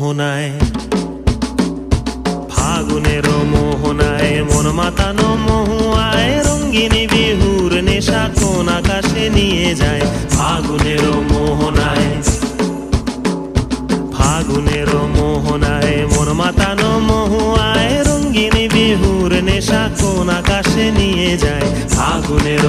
মোহনায়, ফাগুনের মোহনায় মন মাতানো মহুয়ায় রঙ্গিনী বিহুর নেশা কোন আকাশে নিয়ে যায়। ফাগুনের মোহনায়, ফাগুনের মোহনায় মন মাতানো মহুয়ায় রঙ্গিনী বিহুর নেশা কোন আকাশে নিয়ে যায়। ফাগুনের